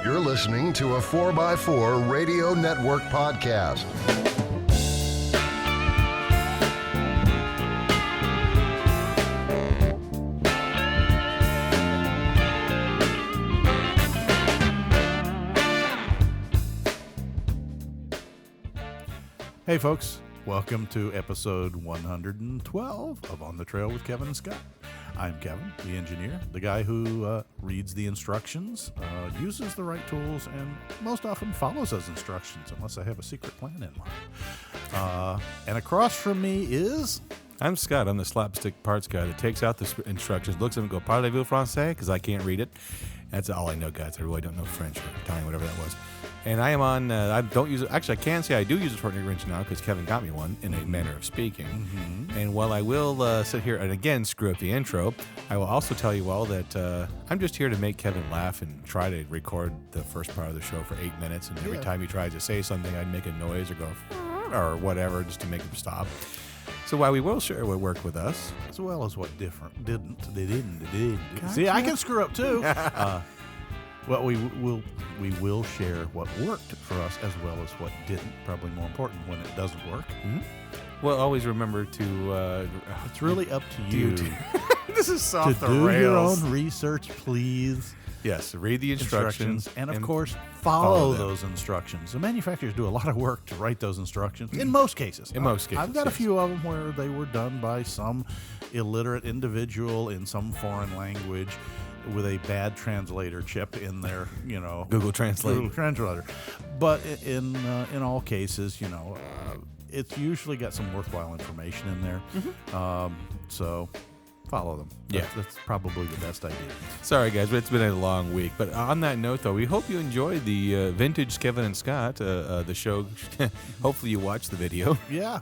You're listening to a 4x4 Radio Network podcast. Hey folks, welcome to episode 112 of On the Trail with Kevin and Scott. I'm Kevin, the engineer, the guy who reads the instructions, uses the right tools, and most often follows those instructions unless I have a secret plan in mind. And across from me is... I'm Scott. I'm the slapstick parts guy that takes out the instructions, looks at them and goes, "Parlez-vous français?" because I can't read it. That's all I know, guys. I really don't know French or Italian, whatever that was. And I am on, I don't use it. Actually, I can say I do use a torque wrench now because Kevin got me one in a manner of speaking. Mm-hmm. And while I will sit here and again screw up the intro, I will also tell you all that I'm just here to make Kevin laugh and try to record the first part of the show for 8 minutes. And every time he tries to say something, I'd make a noise or go, or whatever, just to make him stop. So while we will share what worked with us, as well as what didn't. See, I can screw up too. Well, we will share what worked for us as well as what didn't. Probably more important when it doesn't work. Mm-hmm. Well, always remember to... it's really up to you. This is off the rails. To do your own research, please. Yes, read the instructions. And of course, follow those instructions. The manufacturers do a lot of work to write those instructions, in most cases. I've got a few of them where they were done by some illiterate individual in some foreign language with a bad translator chip in their, Google Translate. Google Translator. But in all cases, it's usually got some worthwhile information in there. Mm-hmm. So follow them. That's probably the best idea. Sorry, guys, but it's been a long week. But on that note, though, we hope you enjoyed the vintage Kevin and Scott, the show. Hopefully you watched the video. The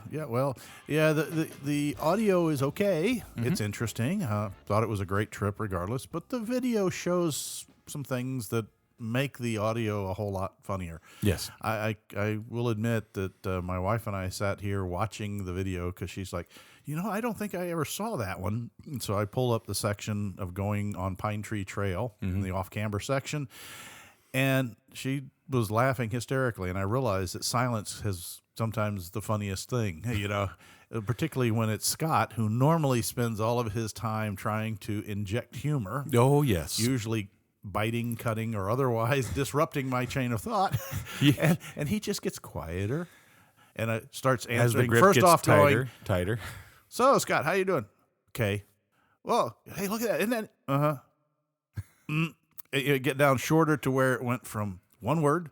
audio is okay. Mm-hmm. It's interesting. Thought it was a great trip regardless. But the video shows some things that make the audio a whole lot funnier. Yes. I will admit that my wife and I sat here watching the video because she's like, I don't think I ever saw that one. And so I pulled up the section of going on Pine Tree Trail, in the off-camber section, and she was laughing hysterically, and I realized that silence is sometimes the funniest thing, particularly when it's Scott, who normally spends all of his time trying to inject humor. Oh, yes. Usually biting, cutting, or otherwise disrupting my chain of thought. And he just gets quieter and starts answering. As the grip first gets off tighter. So, Scott, how you doing? Okay. Well, hey, look at that. Isn't that? It get down shorter to where it went from one word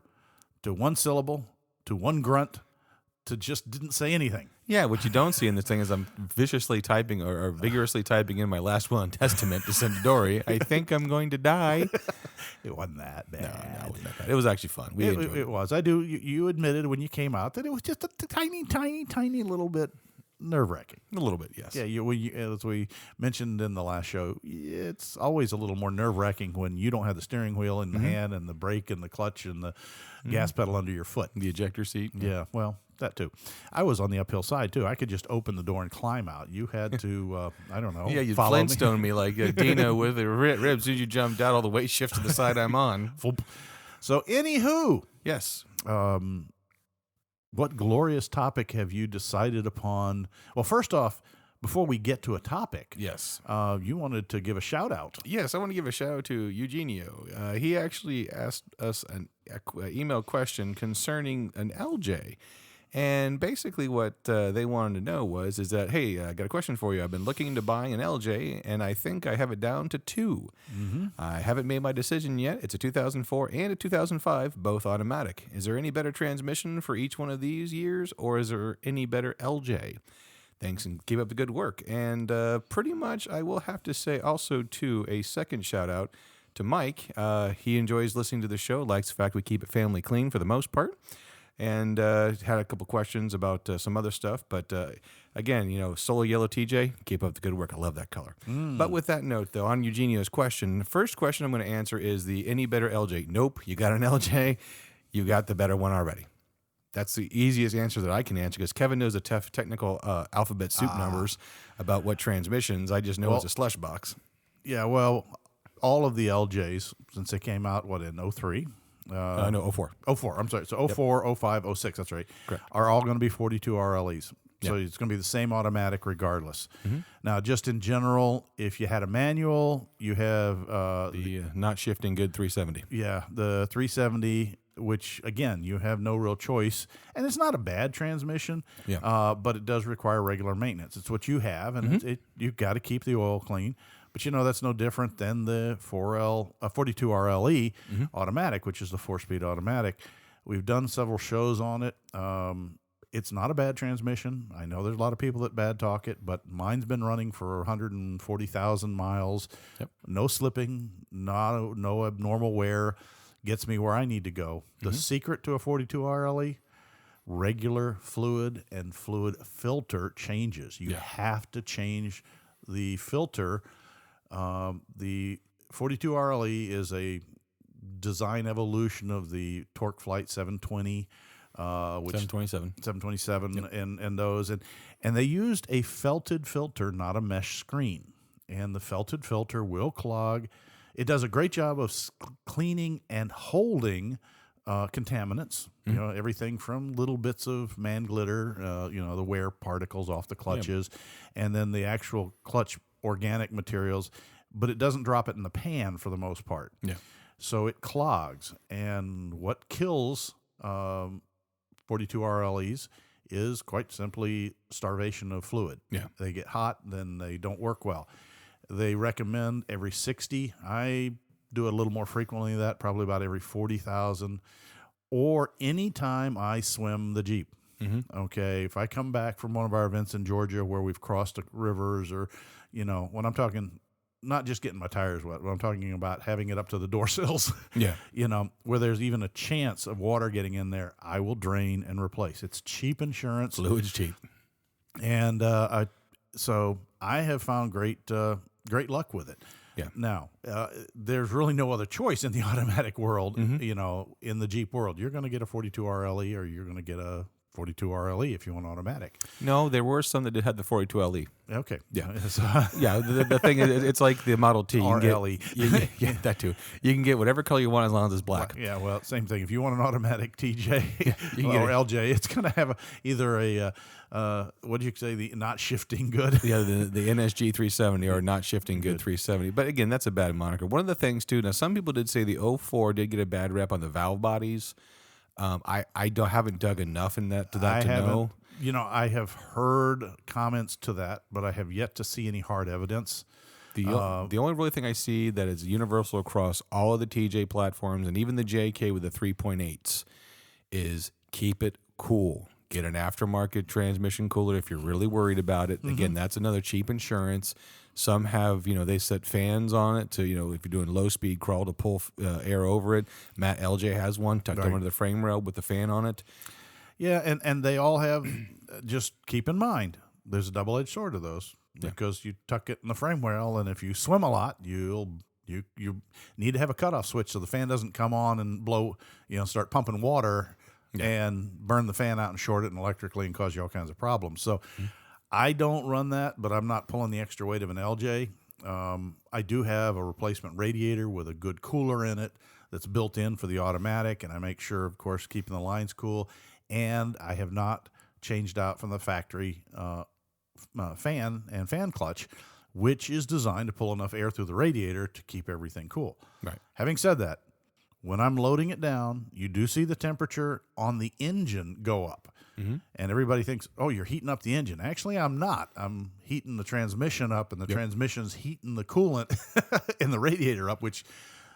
to one syllable to one grunt to just didn't say anything. Yeah, what you don't see in this thing is I'm viciously typing or vigorously typing in my last will and testament to send to Dory. I think I'm going to die. It wasn't that bad. No, it wasn't that bad. It was actually fun. We enjoyed it. It was. I do. You admitted when you came out that it was just a tiny, tiny, tiny little bit nerve-wracking. A little bit, yes. Yeah, as we mentioned in the last show, it's always a little more nerve-wracking when you don't have the steering wheel in the hand and the brake and the clutch and the gas pedal under your foot. The ejector seat. Yeah, well, that too. I was on the uphill side, too. I could just open the door and climb out. You had to, I don't know, you Flintstone me like Dina with the ribs. You jumped out, all the weight shift to the side I'm on. So, anywho. Yes. What glorious topic have you decided upon? Well, first off, before we get to a topic, yes, you wanted to give a shout out. Yes, I want to give a shout out to Eugenio. He actually asked us an email question concerning an LJ. And basically what they wanted to know is that, hey, I got a question for you. I've been looking into buying an LJ, and I think I have it down to 2. Mm-hmm. I haven't made my decision yet. It's a 2004 and a 2005, both automatic. Is there any better transmission for each one of these years, or is there any better LJ? Thanks, and keep up the good work. And pretty much I will have to say also, too, a second shout-out to Mike. He enjoys listening to the show, likes the fact we keep it family clean for the most part. And had a couple questions about some other stuff. But again, Solo Yellow TJ, keep up the good work. I love that color. But with that note, though, on Eugenio's question, the first question I'm going to answer is the any better LJ. Nope, you got an LJ. You got the better one already. That's the easiest answer that I can answer because Kevin knows the tough technical alphabet soup numbers about what transmissions. I just know it's a slush box. Yeah, well, all of the LJs, since they came out, in 03? No, 04. 04, I'm sorry. So 04, 05, 06, that's right. Correct. Are all going to be 42 RLEs. So it's going to be the same automatic regardless. Now, just in general, if you had a manual, you have The not shifting good 370. the 370, which again you have no real choice, and it's not a bad transmission. But it does require regular maintenance. It's what you have, and you've got to keep the oil clean. But that's no different than the 42 RLE automatic, which is the 4-speed automatic. We've done several shows on it. It's not a bad transmission. I know there's a lot of people that bad talk it, but mine's been running for 140,000 miles. No slipping, no abnormal wear. Gets me where I need to go. The secret to a 42 RLE, regular fluid and fluid filter changes. You have to change the filter. The 42 RLE is a design evolution of the Torque Flight 720, which 727, and those, and they used a felted filter, not a mesh screen, and the felted filter will clog. It does a great job of cleaning and holding contaminants. Everything from little bits of man glitter, the wear particles off the clutches, and then the actual clutch organic materials. But it doesn't drop it in the pan for the most part. So it clogs, and what kills 42 RLEs is quite simply starvation of fluid. They get hot, then they don't work well. They recommend every 60. I do it a little more frequently than that, probably about every 40,000, or anytime I swim the Jeep. Okay, if I come back from one of our events in Georgia where we've crossed the rivers, or, when I'm talking not just getting my tires wet, but I'm talking about having it up to the door sills, where there's even a chance of water getting in there, I will drain and replace. It's cheap insurance. Fluid's cheap. And so I have found great luck with it. Now, there's really no other choice in the automatic world, in the Jeep world. You're going to get a 42 RLE, or you're going to get a 42 RLE if you want automatic. No, there were some that had the 42 LE. Okay. The thing is, it's like the Model T. RLE. That too. You can get whatever color you want as long as it's black. Yeah, well, same thing. If you want an automatic TJ or LJ, it's going to have either a, what do you say, the not shifting good? The NSG 370 or not shifting good 370. But again, that's a bad moniker. One of the things too, now some people did say the 04 did get a bad rep on the valve bodies. I haven't dug enough in that to know. I have heard comments to that, but I have yet to see any hard evidence. The only really thing I see that is universal across all of the TJ platforms and even the JK with the 3.8s is keep it cool. Get an aftermarket transmission cooler if you're really worried about it. Again, that's another cheap insurance. Some have, they set fans on it to, if you're doing low speed crawl to pull air over it. Matt LJ has one tucked under the frame rail with the fan on it. Yeah, and they all have, just keep in mind, there's a double-edged sword to those because you tuck it in the frame rail, and if you swim a lot, you need to have a cutoff switch so the fan doesn't come on and blow, start pumping water and burn the fan out and short it electrically and cause you all kinds of problems. So I don't run that, but I'm not pulling the extra weight of an LJ. I do have a replacement radiator with a good cooler in it that's built in for the automatic, and I make sure, of course, keeping the lines cool. And I have not changed out from the factory fan and fan clutch, which is designed to pull enough air through the radiator to keep everything cool. Right. Having said that, when I'm loading it down, you do see the temperature on the engine go up. And everybody thinks, oh, you're heating up the engine. Actually, I'm not. I'm heating the transmission up, and the transmission's heating the coolant in the radiator up, which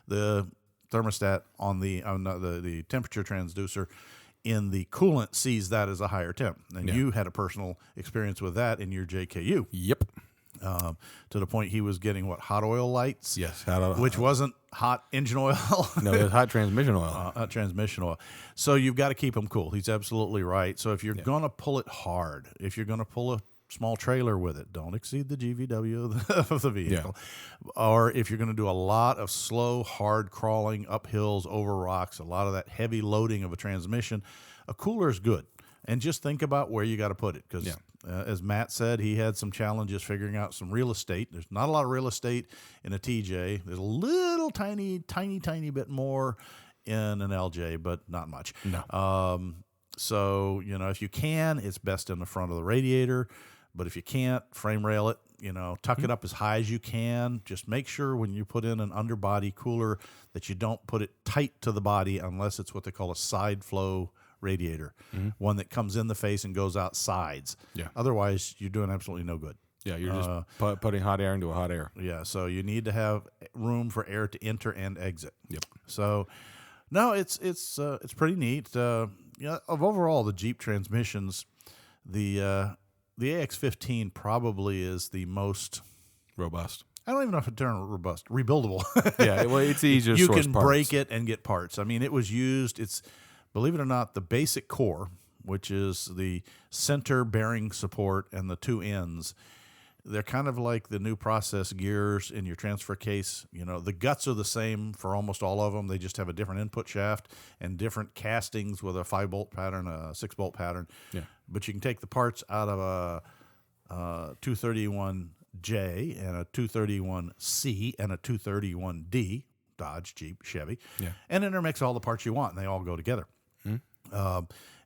the thermostat on the temperature transducer in the coolant sees that as a higher temp. And you had a personal experience with that in your JKU. Yep. To the point he was getting hot oil lights? Yes. Which wasn't hot engine oil. No, it was hot transmission oil. Hot transmission oil. So you've got to keep them cool. He's absolutely right. So if you're going to pull it hard, if you're going to pull a small trailer with it, don't exceed the GVW of the vehicle. Or if you're going to do a lot of slow, hard crawling up hills, over rocks, a lot of that heavy loading of a transmission, a cooler is good. And just think about where you got to put it, because as Matt said, he had some challenges figuring out some real estate. There's not a lot of real estate in a TJ. There's a little tiny bit more in an LJ, but not much. No. So, if you can, it's best in the front of the radiator. But if you can't, frame rail it, tuck it up as high as you can. Just make sure when you put in an underbody cooler that you don't put it tight to the body unless it's what they call a side flow radiator, one that comes in the face and goes out sides. Yeah. Otherwise, you're doing absolutely no good. Yeah, you're just putting hot air into a hot air. Yeah, so you need to have room for air to enter and exit. Yep. So, no, it's pretty neat. Of overall the Jeep transmissions, the AX15 probably is the most Robust. I don't even know if it's term robust, rebuildable. Yeah, well, it's easier to You source can parts. break it and get parts. I mean, it was used. It's, believe it or not, the basic core, which is the center bearing support and the two ends. They're kind of like the new process gears in your transfer case. The guts are the same for almost all of them. They just have a different input shaft and different castings with a 5-bolt pattern, a 6-bolt pattern. Yeah. But you can take the parts out of a 231J and a 231C and a 231D, Dodge, Jeep, Chevy, and intermix all the parts you want, and they all go together.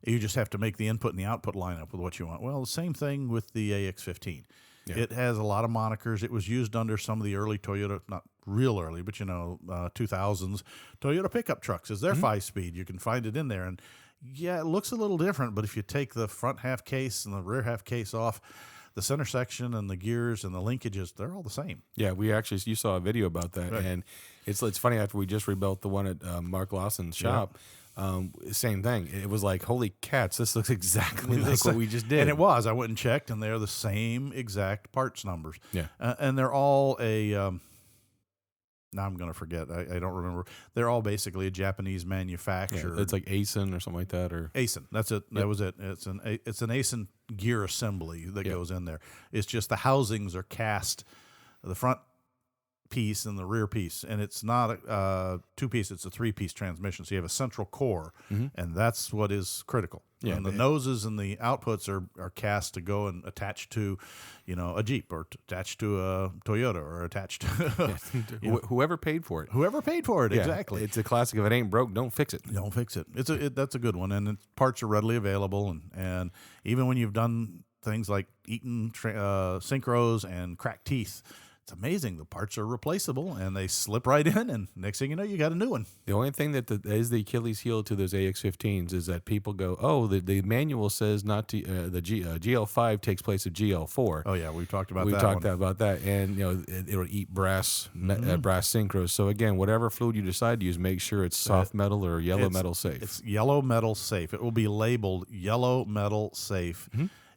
You just have to make the input and the output line up with what you want. Well, the same thing with the AX15. Yeah. It has a lot of monikers. It was used under some of the early Toyota, not real early, but 2000s Toyota pickup trucks as their 5-speed. You can find it in there. And yeah, it looks a little different, but if you take the front half case and the rear half case off, the center section and the gears and the linkages, they're all the same. Yeah, you saw a video about that. Right. And it's funny, after we just rebuilt the one at Mark Lawson's shop, same thing. It was like, holy cats, this looks exactly like what we just did. And it was. I went and checked, and they're the same exact parts numbers. Yeah. And they're all now I'm going to forget. I don't remember. They're all basically a Japanese manufacturer. Yeah, it's like Aisin or something like that. Or Aisin. That's it. That was it. It's an Aisin gear assembly that goes in there. It's just the housings are cast, the front piece and the rear piece, and it's not a 2-piece, it's a 3-piece transmission. So you have a central core, and that's what is critical. Yeah, and the noses and the outputs are cast to go and attach to, a Jeep, or attached to a Toyota, or attached to whoever paid for it. Whoever paid for it, exactly. It's a classic. If it ain't broke, don't fix it. Don't fix it. That's a good one, and parts are readily available, and even when you've done things like eaten synchros and cracked teeth, it's amazing. The parts are replaceable, and they slip right in, and next thing you know, you got a new one. The only thing that is the Achilles heel to those AX15s is that people go, oh, the manual says not to, GL5 takes place of GL4. Oh, yeah, we've talked about that. We talked about that, and it'll eat brass synchros. So again, whatever fluid you decide to use, make sure it's soft metal or yellow metal safe. It's yellow metal safe. It will be labeled yellow metal safe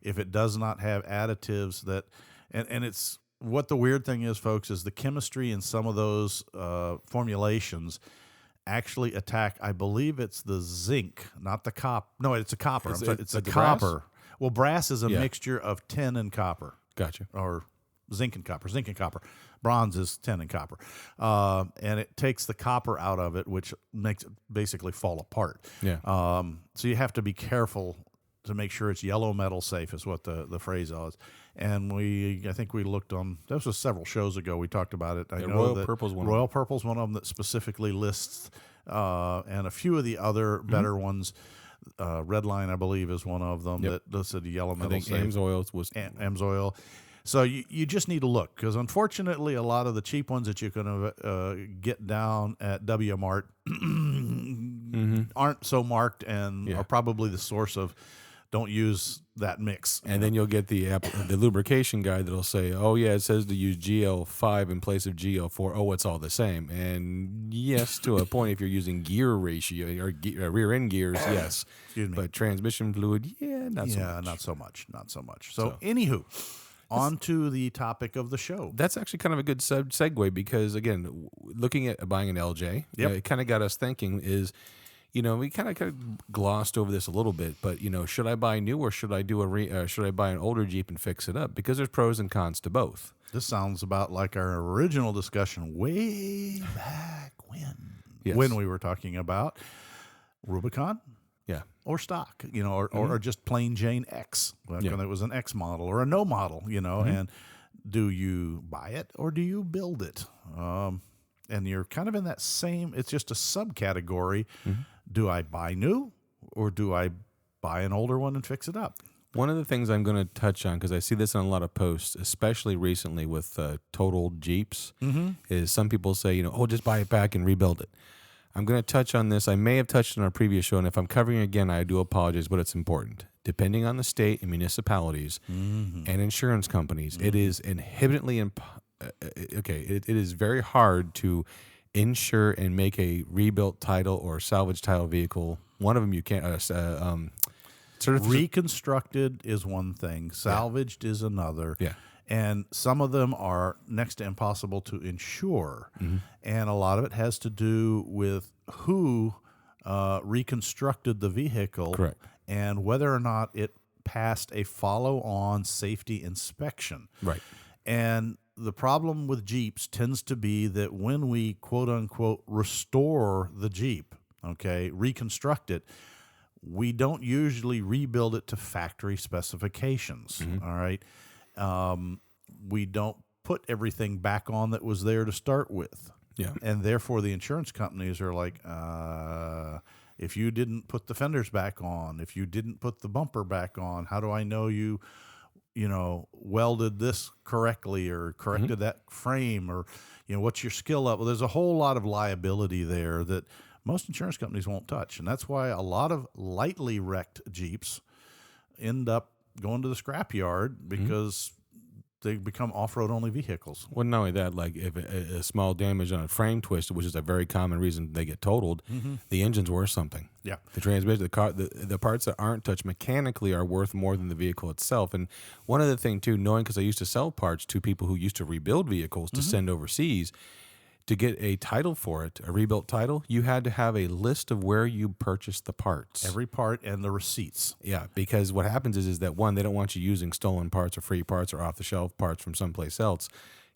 if it does not have additives that, and it's. What the weird thing is, folks, is the chemistry in some of those formulations actually attack, I believe it's the zinc, not the copper. No, it's a copper. It's a copper. Brass? Well, brass is a mixture of tin and copper. Gotcha. Or zinc and copper. Zinc and copper. Bronze is tin and copper. And it takes the copper out of it, which makes it basically fall apart. Yeah. So you have to be careful to make sure it's yellow metal safe is what the phrase is. And I think we looked on, this was several shows ago, we talked about it. I know Royal Purple's one Royal Purple's one of them that specifically lists, and a few of the other better ones. Redline, I believe, is one of them that listed yellow metal safe. I think AMSOIL was AMSOIL. So you just need to look, because unfortunately a lot of the cheap ones that you can get down at W-Mart aren't so marked and are probably the source of don't use that mix. And then you'll get the lubrication guide that'll say, oh, yeah, it says to use GL5 in place of GL4. Oh, it's all the same. And yes, to a point, if you're using gear ratio or rear end gears, yes. Excuse me. But transmission fluid, not so much. Yeah, not so much. So anywho, on to the topic of the show. That's actually kind of a good segue because, again, looking at buying an LJ, it kind of got us thinking is, we kind of glossed over this a little bit, but should I buy new or should I do should I buy an older Jeep and fix it up? Because there's pros and cons to both. This sounds about like our original discussion way back when we were talking about Rubicon, or stock, or just plain Jane X, when it was an X model or a no model, and do you buy it or do you build it? And you're kind of in that same, it's just a subcategory. Do I buy new or do I buy an older one and fix it up? One of the things I'm going to touch on, because I see this on a lot of posts, especially recently with totaled Jeeps, is some people say, just buy it back and rebuild it. I'm going to touch on this. I may have touched on our previous show, and if I'm covering it again, I do apologize, but it's important. Depending on the state and municipalities and insurance companies, it is inherently it is very hard to insure and make a rebuilt title or salvage title vehicle. One of them you can't. Reconstructed is one thing, salvaged is another. Yeah. And some of them are next to impossible to insure. And a lot of it has to do with who reconstructed the vehicle. Correct. And whether or not it passed a follow-on safety inspection. Right. And the problem with Jeeps tends to be that when we, quote-unquote, restore the Jeep, reconstruct it, we don't usually rebuild it to factory specifications, all right? We don't put everything back on that was there to start with. Yeah. And therefore, the insurance companies are like, if you didn't put the fenders back on, if you didn't put the bumper back on, how do I know you welded this correctly or corrected that frame, or, what's your skill level? There's a whole lot of liability there that most insurance companies won't touch. And that's why a lot of lightly wrecked Jeeps end up going to the scrapyard because they become off-road only vehicles. Well, not only that, like if a small damage on a frame twist, which is a very common reason they get totaled, the engine's worth something. Yeah. The transmission, the car, the parts that aren't touched mechanically are worth more than the vehicle itself. And one other thing too, knowing, because I used to sell parts to people who used to rebuild vehicles to send overseas, to get a title for it, a rebuilt title, you had to have a list of where you purchased the parts. Every part and the receipts. Yeah, because what happens is that, one, they don't want you using stolen parts or free parts or off-the-shelf parts from someplace else.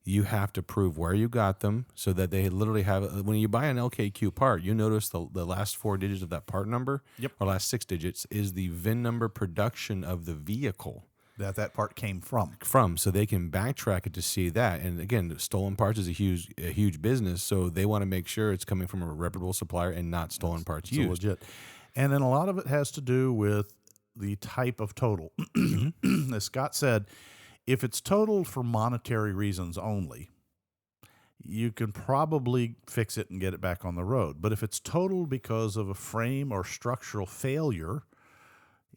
You have to prove where you got them so that they literally have, when you buy an LKQ part, you notice the last 4 digits of that part number, or last 6 digits, is the VIN number production of the vehicle That part came from. So they can backtrack it to see that. And again, stolen parts is a huge business, so they want to make sure it's coming from a reputable supplier and not stolen parts used. Legit. And then a lot of it has to do with the type of total. As Scott said, if it's totaled for monetary reasons only, you can probably fix it and get it back on the road. But if it's totaled because of a frame or structural failure,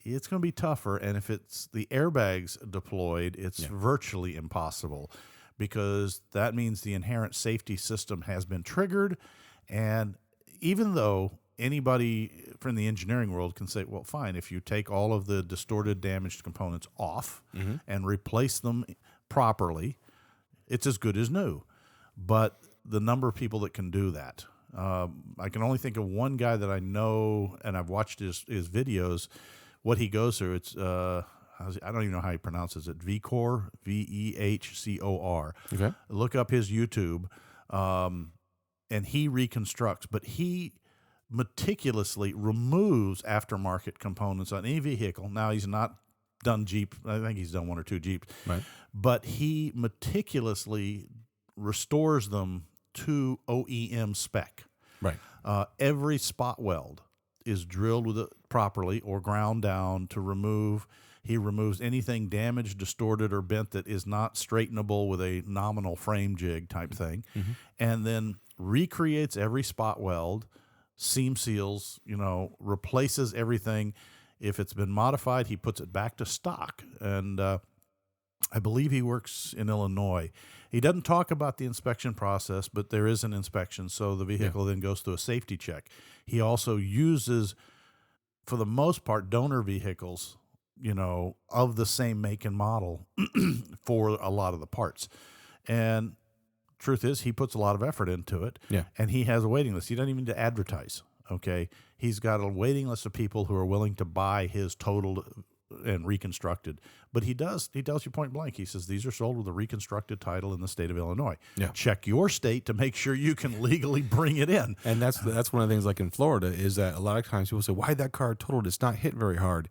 it's going to be tougher. And if it's the airbags deployed, it's virtually impossible, because that means the inherent safety system has been triggered. And even though anybody from the engineering world can say, well, fine, if you take all of the distorted, damaged components off and replace them properly, it's as good as new. But the number of people that can do that, I can only think of one guy that I know, and I've watched his videos. What he goes through, it's I don't even know how he pronounces it. Vehcor, Vehcor. Okay. Look up his YouTube, and he reconstructs, but he meticulously removes aftermarket components on any vehicle. Now, he's not done Jeep. I think he's done 1 or 2 Jeeps. Right. But he meticulously restores them to OEM spec. Right. Every spot weld is drilled with it properly or ground down to remove. He removes anything damaged, distorted, or bent that is not straightenable with a nominal frame jig type thing, and then recreates every spot weld, seam seals, replaces everything. If it's been modified, he puts it back to stock. And I believe he works in Illinois. He doesn't talk about the inspection process, but there is an inspection, so the vehicle then goes through a safety check. He also uses, for the most part, donor vehicles, of the same make and model for a lot of the parts. And truth is, he puts a lot of effort into it, and he has a waiting list. He doesn't even need to advertise, okay? He's got a waiting list of people who are willing to buy his totaled and reconstructed. But he tells you point blank, he says, these are sold with a reconstructed title in the state of Illinois. Check your state to make sure you can legally bring it in. And that's one of the things, like in Florida, is that a lot of times people say, why'd that car totaled? It's not hit very hard.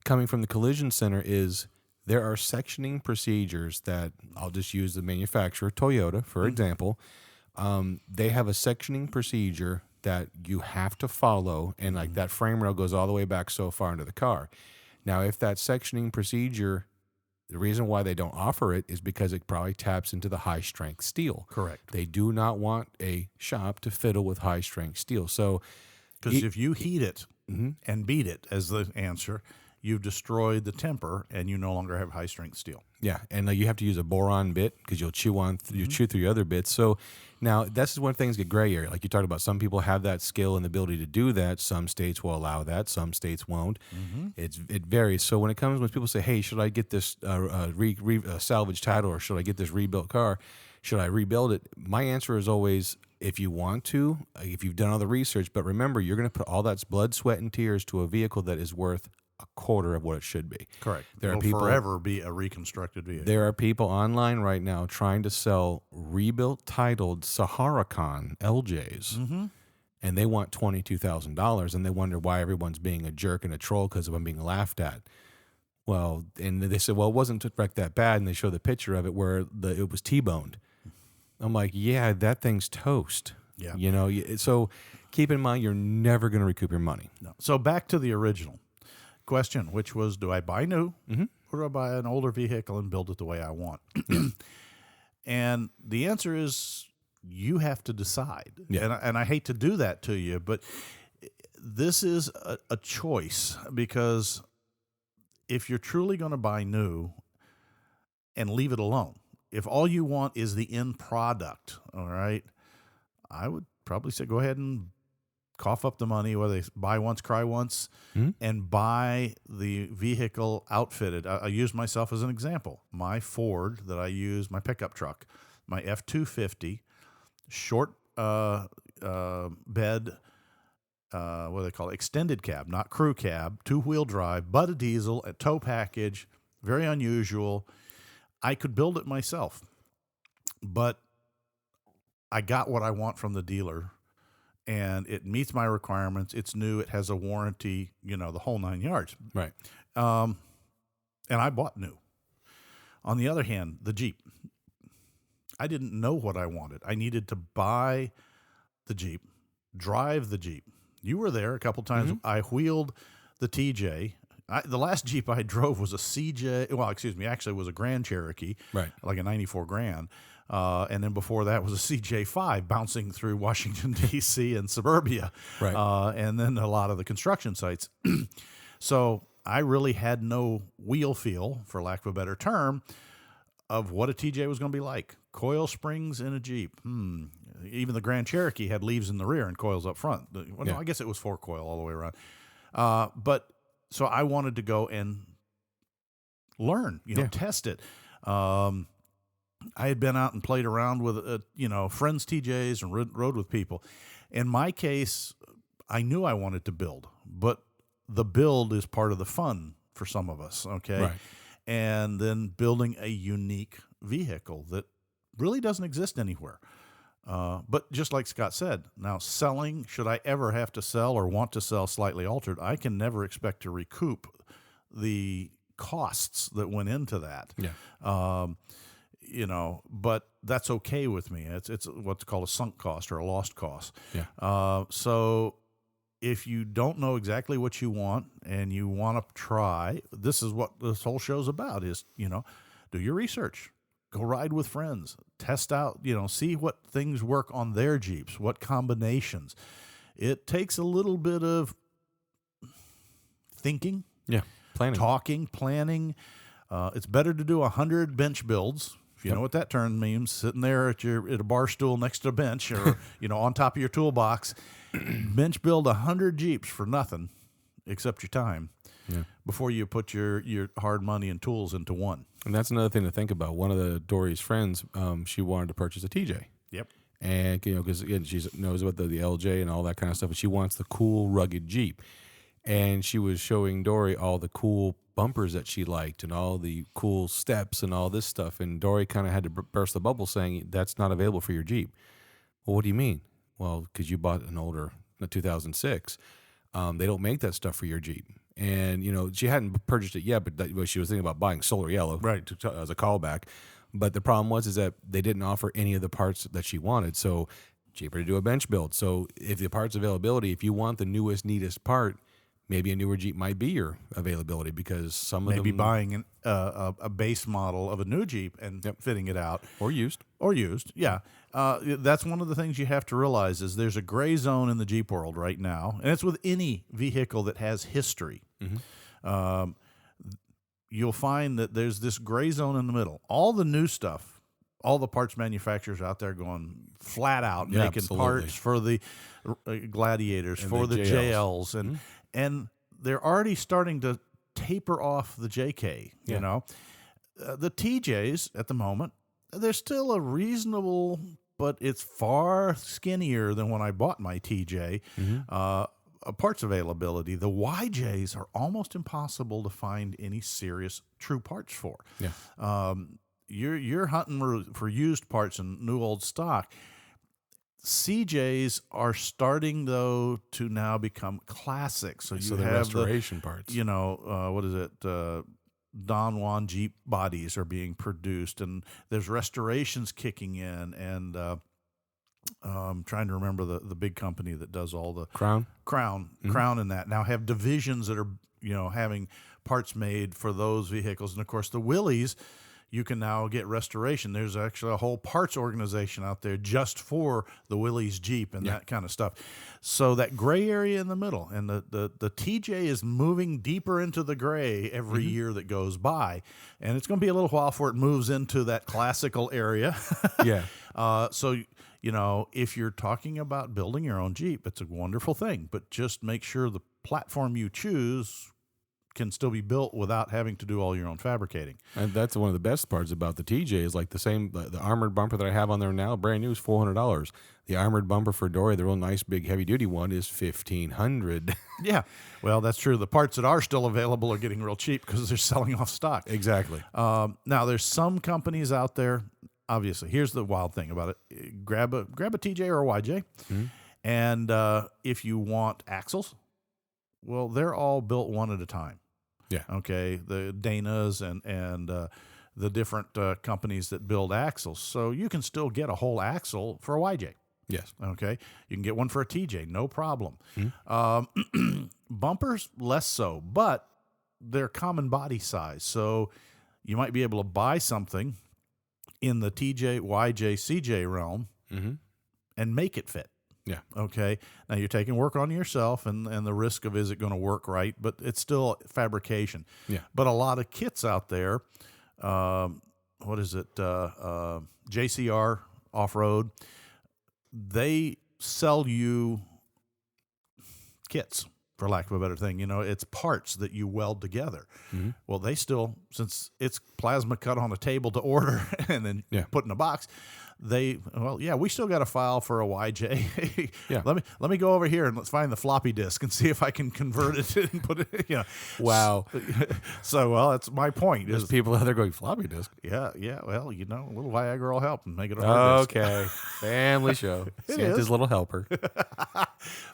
Coming from the collision center is there are sectioning procedures that, I'll just use the manufacturer, Toyota, for example, They have a sectioning procedure that you have to follow, and like that frame rail goes all the way back so far into the car. Now, if that sectioning procedure, the reason why they don't offer it is because it probably taps into the high strength steel. Correct. They do not want a shop to fiddle with high strength steel. So, Because if you heat it and beat it as the answer, you've destroyed the temper and you no longer have high strength steel. yeah, and you have to use a boron bit because you'll chew on you chew through your other bits. So now this is when things get gray area. Like you talked about, some people have that skill and the ability to do that. Some states will allow that. Some states won't. It varies. So when people say, "Hey, should I get this salvage title or should I get this rebuilt car? Should I rebuild it?" My answer is always, if you want to, if you've done all the research. But remember, you're going to put all that blood, sweat, and tears to a vehicle that is worth a quarter of what it should be. Correct. There are It'll people forever be a reconstructed vehicle. There are people online right now trying to sell rebuilt titled Saharacon LJs, and they want $22,000, and they wonder why everyone's being a jerk and a troll because of them being laughed at. Well, and they said, well, it wasn't wrecked that bad, and they show the picture of it where it was T-boned. I'm like, yeah, that thing's toast. Yeah. You know, so keep in mind, you're never going to recoup your money. No. So back to the original question, which was, do I buy new or do I buy an older vehicle and build it the way I want? And the answer is you have to decide. Yeah. And I hate to do that to you, but this is a choice, because if you're truly going to buy new and leave it alone, if all you want is the end product, all right, I would probably say go ahead and cough up the money, whether they buy once, cry once, and buy the vehicle outfitted. I use myself as an example. My Ford that I use, my pickup truck, my F-250, short bed, what do they call it? Extended cab, not crew cab, 2-wheel drive, but a diesel, a tow package, very unusual. I could build it myself, but I got what I want from the dealer, and it meets my requirements. It's new. It has a warranty, the whole 9 yards. Right. And I bought new. On the other hand, the Jeep, I didn't know what I wanted. I needed to buy the Jeep, drive the Jeep. You were there a couple times. I wheeled the TJ. The last Jeep I drove was a CJ. Well, excuse me, actually it was a Grand Cherokee, Right. like a 94 Grand. And then before that was a CJ5 bouncing through Washington, D.C. and suburbia. Right. And then a lot of the construction sites. So I really had no wheel feel, for lack of a better term, of what a TJ was going to be like. Coil springs in a Jeep. Even the Grand Cherokee had leaves in the rear and coils up front. Well, no, I guess it was 4-coil all the way around. But so I wanted to go and learn, test it. I had been out and played around with, friends' TJs and rode with people. In my case, I knew I wanted to build, but the build is part of the fun for some of us, okay? Right. And then building a unique vehicle that really doesn't exist anywhere. But just like Scott said, now selling, should I ever have to sell or want to sell slightly altered, I can never expect to recoup the costs that went into that. Yeah. But that's okay with me. It's what's called a sunk cost or a lost cost. Yeah. So if you don't know exactly what you want and you want to try, this is what this whole show's about is, do your research. Go ride with friends, test out, see what things work on their Jeeps, what combinations. It takes a little bit of thinking, planning. It's better to do 100 bench builds. If you know what that term means, sitting there at a bar stool next to a bench or, on top of your toolbox, bench build 100 Jeeps for nothing except your time. Yeah. Before you put your hard money and tools into one. And that's another thing to think about. One of Dory's friends, she wanted to purchase a TJ. Yep. And, because again, she knows about the LJ and all that kind of stuff, and she wants the cool, rugged Jeep. And she was showing Dory all the cool bumpers that she liked and all the cool steps and all this stuff. And Dory kind of had to burst the bubble saying, that's not available for your Jeep. Well, what do you mean? Well, because you bought an older 2006. They don't make that stuff for your Jeep. And, she hadn't purchased it yet, but she was thinking about buying Solar Yellow, right, as a callback. But the problem is that they didn't offer any of the parts that she wanted. So cheaper to do a bench build. So if the parts availability, if you want the newest, neatest part, maybe a newer Jeep might be your availability because some of Maybe them buying a base model of a new Jeep and fitting it out. or used. Or used, yeah. That's one of the things you have to realize is there's a gray zone in the Jeep world right now, and it's with any vehicle that has history. You'll find that there's this gray zone in the middle. All the new stuff, all the parts manufacturers out there going flat out, Yeah, making absolutely. parts for the Gladiators, And for the the JLs. JLs, and they're already starting to taper off the JK, Yeah. you know. The TJs at the moment, they're still a reasonable, but it's far skinnier than when I bought my TJ. Parts availability. The YJs are almost impossible to find any serious true parts for. Yeah. You're hunting for used parts and new old stock. CJs are starting though to now become classics. So you So the have restoration parts. You know, what is it? Don Juan Jeep bodies are being produced, and there's restorations kicking in, and I'm trying to remember the big company that does all the Crown. Crown and that now have divisions that are, you know, having parts made for those vehicles. And of course the Willys, you can now get restoration. There's actually a whole parts organization out there just for the Willys Jeep and that kind of stuff. So that gray area in the middle, and the TJ is moving deeper into the gray every year that goes by. And it's going to be a little while before it moves into that classical area. Yeah. So, you know, if you're talking about building your own Jeep, it's a wonderful thing, but just make sure the platform you choose can still be built without having to do all your own fabricating. And that's one of the best parts about the TJ is like the armored bumper that I have on there now, brand new, is $400. The armored bumper for Dory, the real nice big heavy duty one, is $1,500. Yeah, well, that's true. The parts that are still available are getting real cheap because they're selling off stock. Exactly. Now, there's some companies out there. Obviously, here's the wild thing about it: grab a TJ or a YJ, and if you want axles, well, they're all built one at a time. Yeah. Okay, the Danas and the different companies that build axles, so you can still get a whole axle for a YJ. Yes. Okay, you can get one for a TJ, no problem. Bumpers, less so, but they're common body size, so you might be able to buy something in the TJ, YJ, CJ realm and make it fit. Yeah. Okay. Now you're taking work on yourself and the risk of is it going to work right, but it's still fabrication. Yeah. But a lot of kits out there, what is it? JCR Off-Road, they sell you kits, for lack of a better thing. You know, it's parts that you weld together. Well, they still, since it's plasma cut on a table to order and then put in a box, we still got a file for a YJ. Yeah. Let me go over here and let's find the floppy disk and see if I can convert it and put it, you know. Wow. So, well, that's my point. There's people out there going, floppy disk. Yeah. Well, you know, a little Viagra will help and make it a hard disk. Okay. Family show. Santa's is. little helper.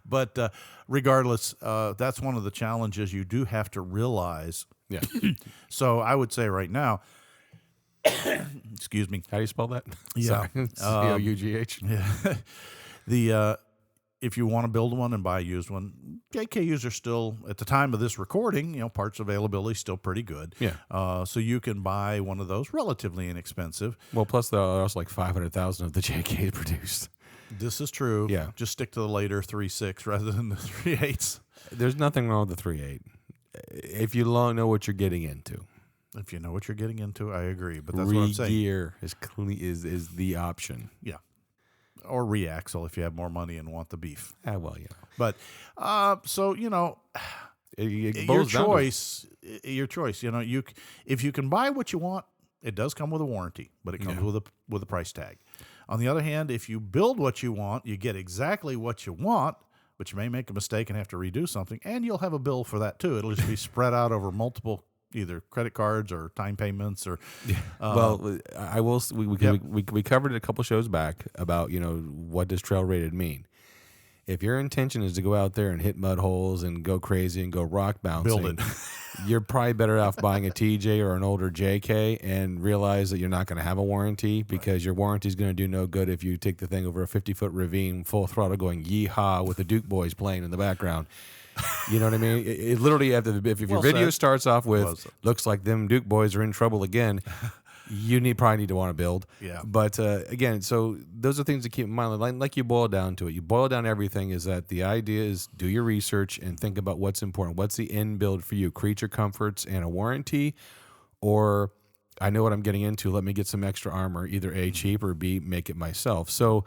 But regardless, that's one of the challenges you do have to realize. Yeah. So I would say right now, excuse me. How do you spell that? Yeah. C-O-U-G-H. Yeah. If you want to build one and buy a used one, JKUs are still, at the time of this recording, you know, parts availability is still pretty good. Yeah. So you can buy one of those relatively inexpensive. Well, plus there are also like 500,000 of the JK produced. This is true. Yeah. Just stick to the later 3.6 rather than the 3.8s. There's nothing wrong with the 3.8 if you know what you're getting into. If you know what you're getting into, I agree. But that's what I'm saying. Re-gear is the option. Yeah. Or re-axle if you have more money and want the beef. Well, yeah. But so, you know, It your boils down to- choice. You know, if you can buy what you want, it does come with a warranty, but it comes with a price tag. On the other hand, if you build what you want, you get exactly what you want, but you may make a mistake and have to redo something, and you'll have a bill for that too. It'll just be spread out over multiple either credit cards or time payments or. Well, I will. We covered it a couple shows back about, you know, what does trail rated mean, If your intention is to go out there and hit mud holes and go crazy and go rock bouncing, Build it. you're probably better off buying a TJ or an older JK and realize that you're not going to have a warranty because your warranty is going to do no good if you take the thing over a 50-foot ravine full throttle going yeehaw with the Duke Boys playing in the background. You know what I mean? It literally, if your Well video said. starts off Well with said. looks like them Duke Boys are in trouble again, you probably need to want to build. Yeah. But again, so those are things to keep in mind. Like you boil down to it. You boil down everything is that the idea is do your research and think about what's important. What's the end build for you? Creature comforts and a warranty, or I know what I'm getting into. Let me get some extra armor, either A, cheap, or B, make it myself. So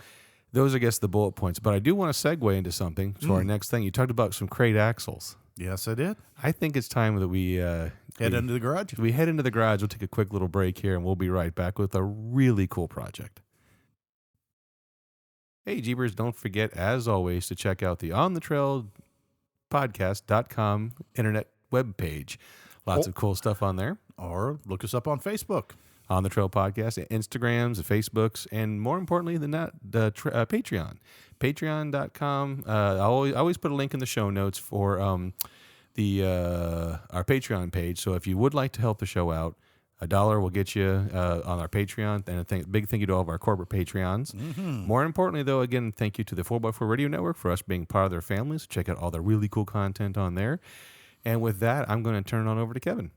those are, I guess, the bullet points. But I do want to segue into something for our next thing. You talked about some crate axles. Yes, I did. I think it's time that we Head into the garage. we head into the garage. We'll take a quick little break here, and we'll be right back with a really cool project. Hey, Jeepers, don't forget, as always, to check out the onthetrailpodcast.com internet webpage. Lots of cool stuff on there. Or look us up on Facebook. On the Trail Podcast, Instagrams, Facebooks, and more importantly than that, Patreon. Patreon.com. I always put a link in the show notes for our Patreon page. So if you would like to help the show out, $1 will get you on our Patreon. And big thank you to all of our corporate Patreons. More importantly, though, again, thank you to the 4x4 Radio Network for us being part of their family. So check out all the really cool content on there. And with that, I'm going to turn it on over to Kevin.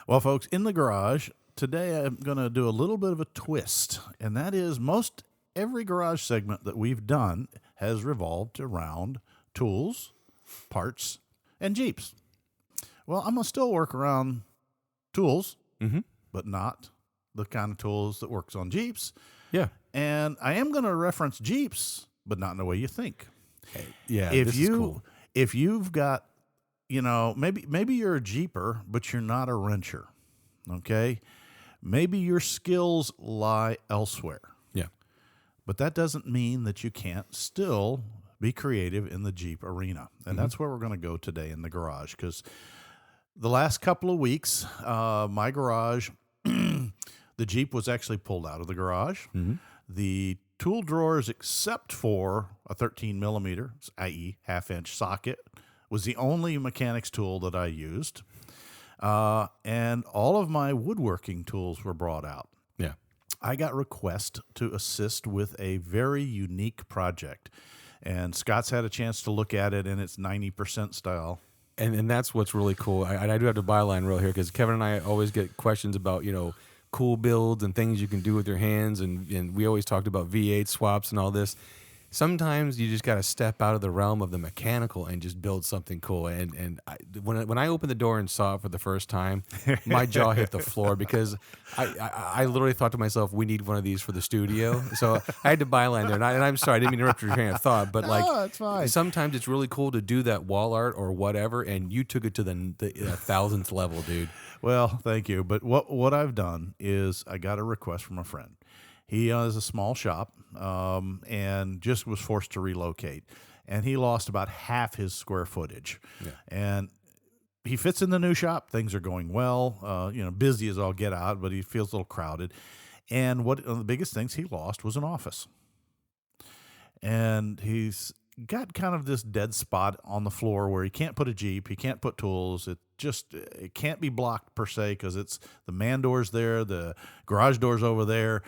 Well, folks, in the garage, today I'm going to do a little bit of a twist. And that is most every garage segment that we've done has revolved around tools, parts, and Jeeps. Well, I'm going to still work around tools, but not the kind of tools that works on Jeeps. Yeah. And I am going to reference Jeeps, but not in the way you think. Yeah. If you've got, maybe you're a Jeeper, but you're not a wrencher. Okay. Maybe your skills lie elsewhere, Yeah. but that doesn't mean that you can't still be creative in the Jeep arena. And that's where we're going to go today in the garage. Because the last couple of weeks, my garage, the Jeep was actually pulled out of the garage. The tool drawers, except for a 13 millimeter, i.e. half-inch socket, was the only mechanics tool that I used. And all of my woodworking tools were brought out. Yeah. I got requests to assist with a very unique project. And Scott's had a chance to look at it in its 90% style. And that's what's really cool. I do have to byline real here because Kevin and I always get questions about, cool builds and things you can do with your hands. And we always talked about V8 swaps and all this. Sometimes you just got to step out of the realm of the mechanical and just build something cool. And when I opened the door and saw it for the first time, my jaw hit the floor because I literally thought to myself, we need one of these for the studio. So I had to byline there. And I'm sorry, I didn't mean to interrupt your train of thought, but it's fine. sometimes it's really cool to do that wall art or whatever, and you took it to the 1,000th level, dude. Well, thank you. But what I've done is I got a request from a friend. He has a small shop and just was forced to relocate. And he lost about half his square footage. Yeah. And he fits in the new shop. Things are going well. Busy as all get out, but he feels a little crowded. And one of the biggest things he lost was an office. And he's got kind of this dead spot on the floor where he can't put a Jeep, he can't put tools. It can't be blocked per se because it's the man door's there, the garage door's over there.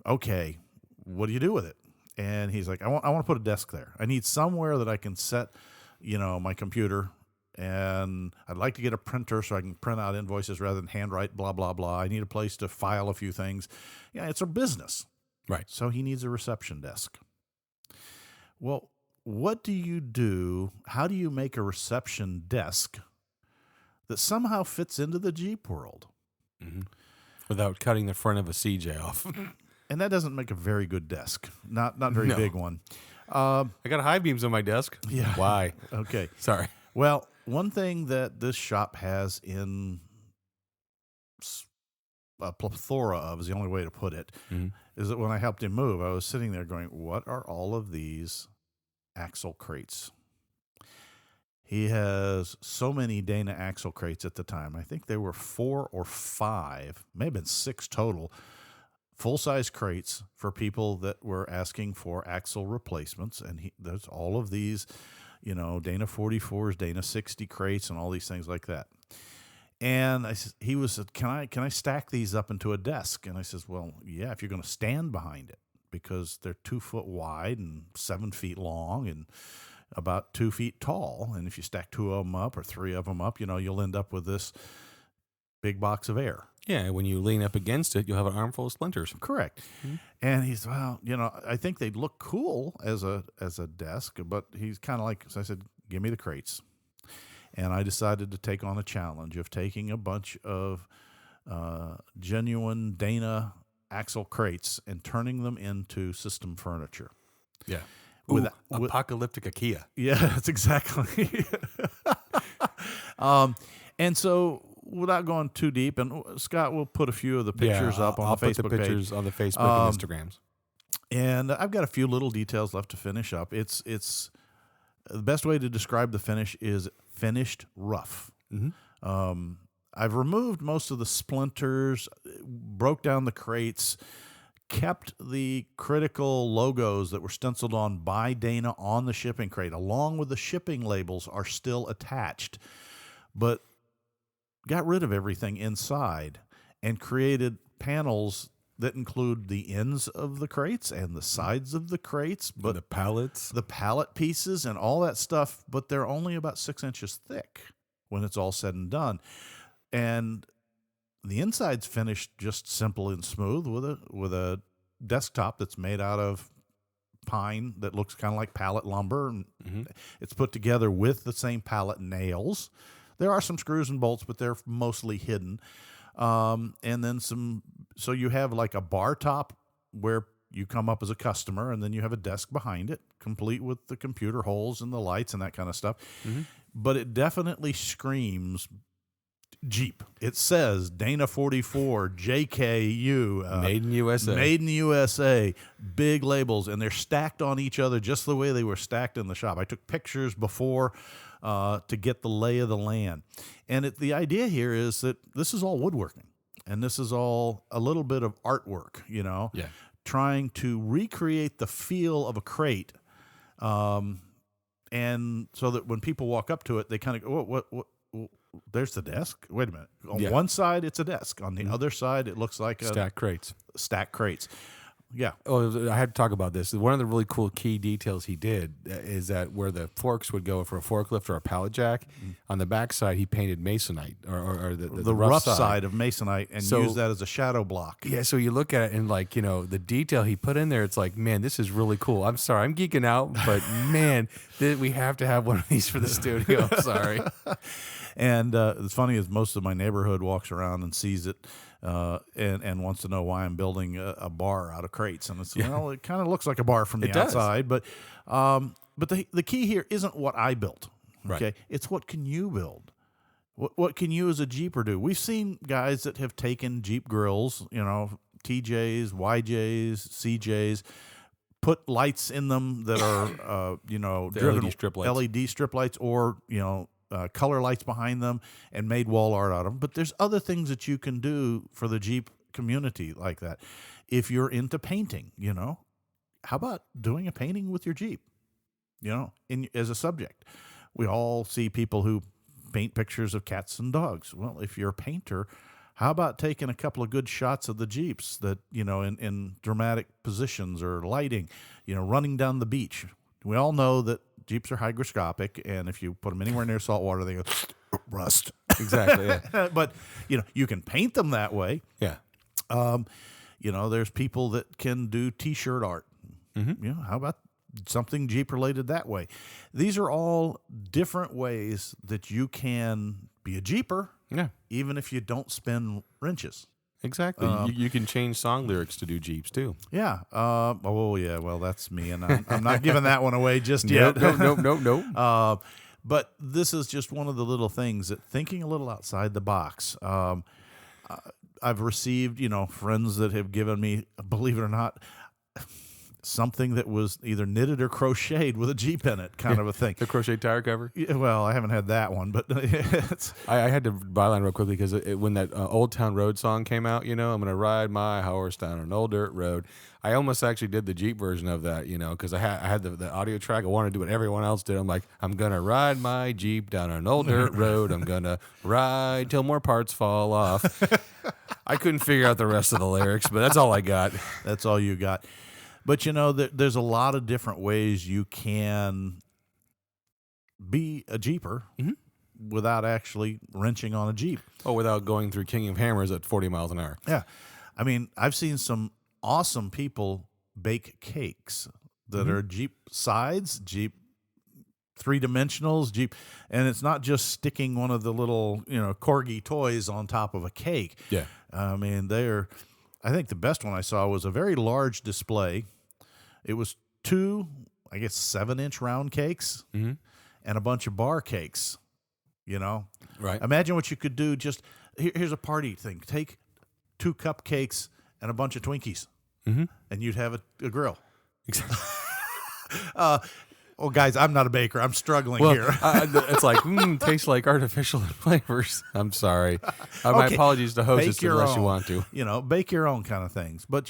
Okay, what do you do with it? And he's like, I want to put a desk there. I need somewhere that I can set, my computer, and I'd like to get a printer so I can print out invoices rather than handwrite, blah, blah, blah. I need a place to file a few things. Yeah, it's a business. Right. So he needs a reception desk. Well, what do you do? How do you make a reception desk that somehow fits into the Jeep world? Without cutting the front of a CJ off. And that doesn't make a very good desk. Not very big one. I got high beams on my desk. Yeah. Why? Okay. Sorry. Well, one thing that this shop has in a plethora of is the only way to put it, is that when I helped him move, I was sitting there going, what are all of these axle crates? He has so many Dana axle crates at the time. I think there were 4 or 5, may have been 6 total, full-size crates for people that were asking for axle replacements, and there's all of these, Dana 44s, Dana 60 crates, and all these things like that. And he said, can I stack these up into a desk? And I says, well, yeah, if you're going to stand behind it, because they're 2 foot wide and 7 feet long and about 2 feet tall. And if you stack 2 of them up or 3 of them up, you'll end up with this big box of air. Yeah, when you lean up against it, you'll have an armful of splinters. Correct. Mm-hmm. And he's, well, I think they'd look cool as a desk, but he's kind of like, so I said, give me the crates. And I decided to take on a challenge of taking a bunch of genuine Dana axle crates and turning them into system furniture. Yeah. With apocalyptic IKEA. Yeah, that's exactly. And so, without going too deep, and Scott will put a few of the pictures up on the Facebook page. On the Facebook and Instagrams. And I've got a few little details left to finish up. It's the best way to describe the finish is finished rough. Mm-hmm. I've removed most of the splinters, broke down the crates, kept the critical logos that were stenciled on by Dana on the shipping crate, along with the shipping labels, are still attached, but got rid of everything inside and created panels that include the ends of the crates and the sides of the crates, but the pallets, the pallet pieces and all that stuff, but they're only about 6 inches thick when it's all said and done. And the inside's finished just simple and smooth with a desktop that's made out of pine that looks kind of like pallet lumber. And mm-hmm. It's put together with the same pallet nails. There are some screws and bolts, but they're mostly hidden. And then so you have like a bar top where you come up as a customer, and then you have a desk behind it, complete with the computer holes and the lights and that kind of stuff. Mm-hmm. But it definitely screams Jeep. It says Dana 44, JKU. Made in USA. Made in USA. Big labels, and they're stacked on each other just the way they were stacked in the shop. I took pictures before to get the lay of the land. And the idea here is that this is all woodworking, and this is all a little bit of artwork, Yeah. Trying to recreate the feel of a crate. And so that when people walk up to it, they kind of go, what, there's the desk. Wait a minute. On one side, it's a desk. On the other side, it looks like stacked crates. Stacked crates. Yeah. Oh, I had to talk about this. One of the really cool key details he did is that where the forks would go for a forklift or a pallet jack, on the back side he painted masonite or the rough side of masonite and used that as a shadow block. Yeah, so you look at it and the detail he put in there, it's like, man, this is really cool. I'm sorry, I'm geeking out, but man, we have to have one of these for the studio. I'm sorry. And it's funny is most of my neighborhood walks around and sees it and wants to know why I'm building a bar out of crates. And it's, it kind of looks like a bar from the outside. But the key here isn't what I built. Okay, right. It's what can you build? What can you as a Jeeper do? We've seen guys that have taken Jeep grills, TJs, YJs, CJs, put lights in them that are, driven LED strip lights. LED strip lights or, color lights behind them and made wall art out of them. But there's other things that you can do for the Jeep community like that. If you're into painting, how about doing a painting with your Jeep, as a subject? We all see people who paint pictures of cats and dogs. Well, if you're a painter, how about taking a couple of good shots of the Jeeps that, in dramatic positions or lighting, running down the beach? We all know that Jeeps are hygroscopic, and if you put them anywhere near salt water, they go rust. Exactly. Yeah. But you can paint them that way. Yeah. There's people that can do T-shirt art. Mm-hmm. How about something Jeep related that way? These are all different ways that you can be a Jeeper. Yeah. Even if you don't spin wrenches. Exactly. You can change song lyrics to do Jeeps too. Yeah. Yeah. Well, that's me, and I'm not giving that one away just yet. No. But this is just one of the little things that thinking a little outside the box. I've received, friends that have given me, believe it or not, something that was either knitted or crocheted with a Jeep in it, kind of a thing. The crochet tire cover. Yeah, well, I haven't had that one, but it's, I had to byline real quickly because when that Old Town Road song came out, I'm going to ride my horse down an old dirt road. I almost actually did the Jeep version of that, because I had the audio track. I wanted to do what everyone else did. I'm like, I'm going to ride my Jeep down an old dirt road. I'm going to ride till more parts fall off. I couldn't figure out the rest of the lyrics, but that's all I got. that's all you got. But there's a lot of different ways you can be a Jeeper without actually wrenching on a Jeep. Oh, without going through King of Hammers at 40 miles an hour. Yeah. I mean, I've seen some awesome people bake cakes that are Jeep sides, Jeep 3-dimensionals, Jeep, and it's not just sticking one of the little, corgi toys on top of a cake. Yeah. I mean, I think the best one I saw was a very large display. It was 2, I guess, 7-inch round cakes and a bunch of bar cakes, Right. Imagine what you could do. Here's a party thing. Take 2 cupcakes and a bunch of Twinkies, and you'd have a grill. Well, guys, I'm not a baker. I'm struggling here. It's like, tastes like artificial flavors. I'm sorry. My Okay, apologies to hostess bake your unless you own. want to. Bake your own kind of things. But,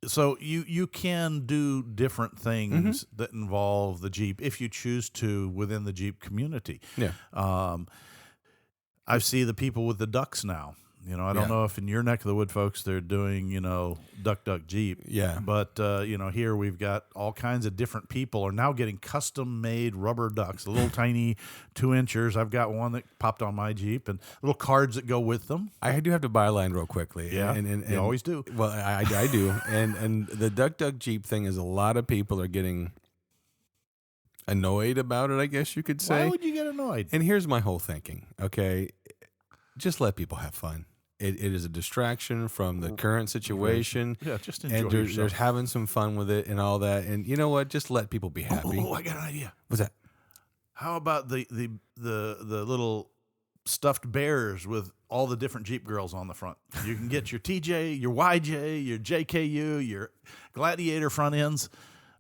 so you can do different things that involve the Jeep if you choose to within the Jeep community. Yeah. I see the people with the ducks now. I don't know if in your neck of the wood, folks, they're doing, Duck Jeep. Yeah. But, here we've got all kinds of different people are now getting custom-made rubber ducks, little tiny 2-inchers. I've got one that popped on my Jeep and little cards that go with them. I do have to byline real quickly. Yeah, and you always do. Well, I do. And the Duck Jeep thing is a lot of people are getting annoyed about it, I guess you could say. Why would you get annoyed? And here's my whole thinking, okay? Just let people have fun. It is a distraction from the current situation. Yeah, just enjoy and yourself. there's having some fun with it and all that. And you know what? Just let people be happy. Oh, I got an idea. What's that? How about the little stuffed bears with all the different Jeep girls on the front? You can get your TJ, your YJ, your JKU, your Gladiator front ends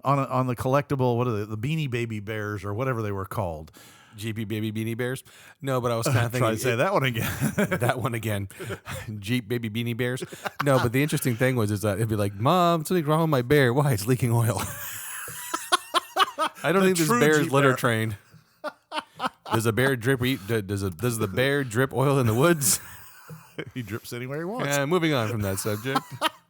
on the collectible. What are the Beanie Baby Bears or whatever they were called? GP Baby Beanie Bears? No, but I was kind of thinking. Try to say that one again. That one again. Jeep Baby Beanie Bears? No, but the interesting thing is that it'd be like, Mom, something's wrong with my bear. Why? It's leaking oil. I don't think this true bear is Jeep litter bear. trained. Does a bear drip? Does the bear drip oil in the woods? He drips anywhere he wants. Yeah, moving on from that subject.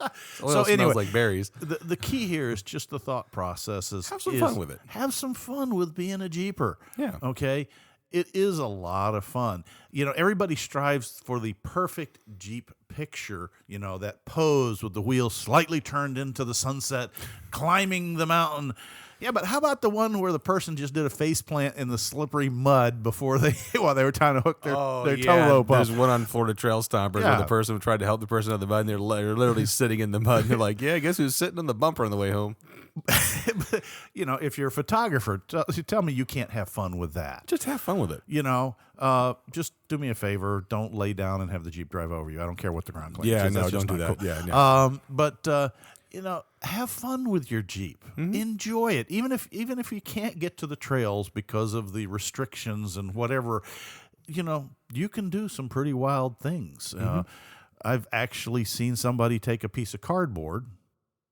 Oil So smells anyway, like berries. The key here is just the thought process. Have some fun with it. Have some fun with being a Jeeper. Yeah. Okay? It is a lot of fun. Everybody strives for the perfect Jeep picture, that pose with the wheels slightly turned into the sunset, climbing the mountain. Yeah, but how about the one where the person just did a face plant in the slippery mud while they were trying to hook their tow rope up? There's one on Florida Trail Stompers Yeah. where the person tried to help the person out of the mud, and they're literally sitting in the mud. They're like, yeah, guess who's sitting on the bumper on the way home? If you're a photographer, tell me you can't have fun with that. Just have fun with it. Just do me a favor. Don't lay down and have the Jeep drive over you. I don't care what the ground clearance Yeah, is. no, That's just don't do not that. cool. Yeah, no. But have fun with your Jeep. Enjoy it. Even if you can't get to the trails because of the restrictions and whatever, you can do some pretty wild things. I've actually seen somebody take a piece of cardboard.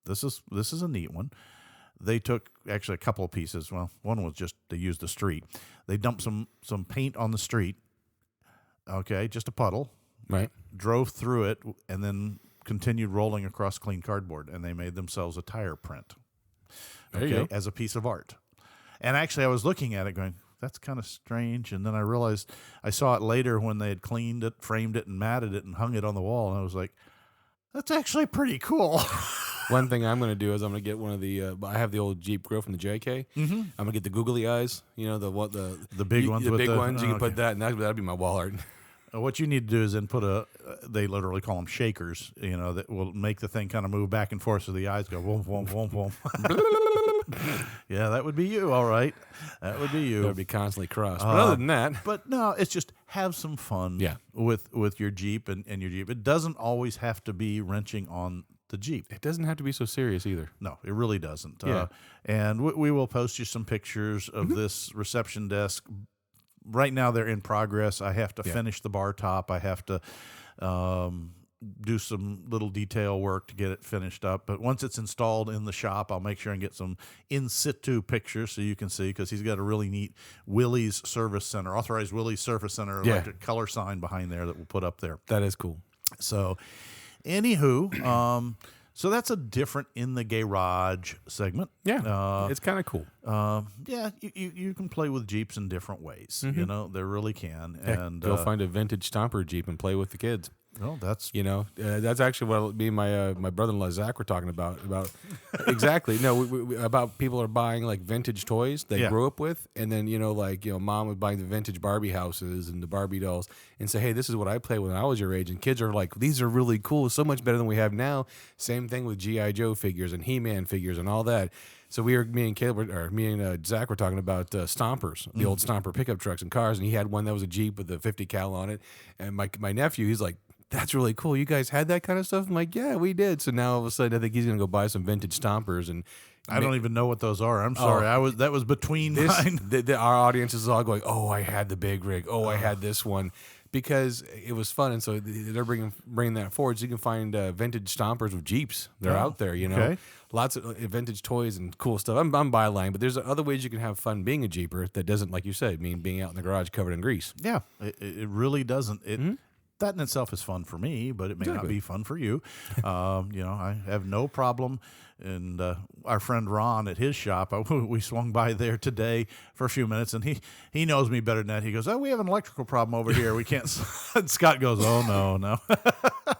This is a neat one. They took actually a couple of pieces. Well, one was just they used the street. They dumped some paint on the street. Okay, just a puddle. Right. Drove through it and then continued rolling across clean cardboard, and they made themselves a tire print. There you go. As a piece of art. And actually, I was looking at it going, that's kind of strange. And then I realized I saw it later when they had cleaned it, framed it, and matted it and hung it on the wall. And I was like, that's actually pretty cool. One thing I'm going to do is I'm going to get one of the. I have the old Jeep grill from the JK. Mm-hmm. I'm going to get the googly eyes. The big ones. The with big ones. You can okay. put that, and that'd be my wall art. What you need to do is then put they literally call them shakers, that will make the thing kind of move back and forth so the eyes go, whoom, whoom, whoom, whoom. Yeah, that would be you, all right. That would be you. That would be constantly crossed. But other than that, But no, it's just have some fun Yeah. with your Jeep and your Jeep. It doesn't always have to be wrenching on the Jeep. It doesn't have to be so serious either. No, it really doesn't. Yeah. And we will post you some pictures of this reception desk. Right now, they're in progress. I have to finish the bar top. I have to do some little detail work to get it finished up. But once it's installed in the shop, I'll make sure and get some in situ pictures so you can see, because he's got a really neat Willys Service Center, authorized Willys Service Center electric color sign behind there that we'll put up there. That is cool. So, anywho, so that's a different in the garage segment. Yeah, it's kind of cool. Yeah, you can play with Jeeps in different ways. You know, they really can. Heck, And go find a vintage Stomper Jeep and play with the kids. well, that's That's actually what me and my brother-in-law Zach were talking about exactly. No, we about people are buying like vintage toys they grew up with, and then mom was buying the vintage Barbie houses and the Barbie dolls, and say, hey, this is what I played when I was your age, and kids are like, these are really cool, so much better than we have now. Same thing with GI Joe figures and He-Man figures and all that. So me and Zach were talking about Stompers, the old Stomper pickup trucks and cars, and he had one that was a Jeep with a 50 cal on it, and my nephew, he's like, that's really cool. You guys had that kind of stuff? I'm like, yeah, we did. So now all of a sudden, I think he's going to go buy some vintage Stompers. And I don't even know what those are. I'm sorry. That was between mine. Our audience is all going, oh, I had the big rig. Oh, I had this one. Because it was fun. And so they're bringing that forward. So you can find vintage Stompers with Jeeps. They're out there, Okay. Lots of vintage toys and cool stuff. I'm byline, but there's other ways you can have fun being a Jeeper that doesn't, like you said, mean being out in the garage covered in grease. Yeah, it really doesn't. That in itself is fun for me, but it may not be fun for you. I have no problem. And our friend Ron at his shop, we swung by there today for a few minutes, and he knows me better than that. He goes, oh, we have an electrical problem over here. We can't. Scott goes, oh, no.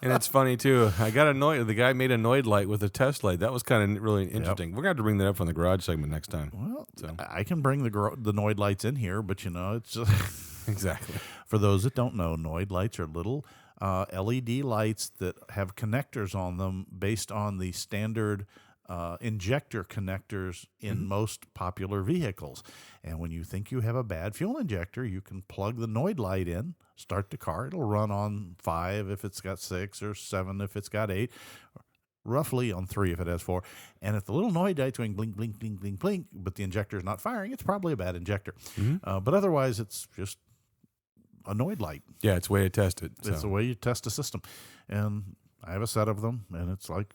And it's funny, too. I got annoyed. The guy made a Noid light with a test light. That was kind of really interesting. We're going to have to bring that up on the garage segment next time. Well, I can bring the Noid lights in here, but, it's just... Exactly. For those that don't know, Noid lights are little LED lights that have connectors on them based on the standard injector connectors in most popular vehicles. And when you think you have a bad fuel injector, you can plug the Noid light in, start the car. It'll run on 5 if it's got 6, or 7 if it's got 8, roughly on 3 if it has 4. And if the little Noid light's going blink, blink, blink, blink, blink, but the injector is not firing, it's probably a bad injector. But otherwise, it's just a Noid light. Yeah, it's a way to test it. It's a way you test a system. And I have a set of them, and it's like,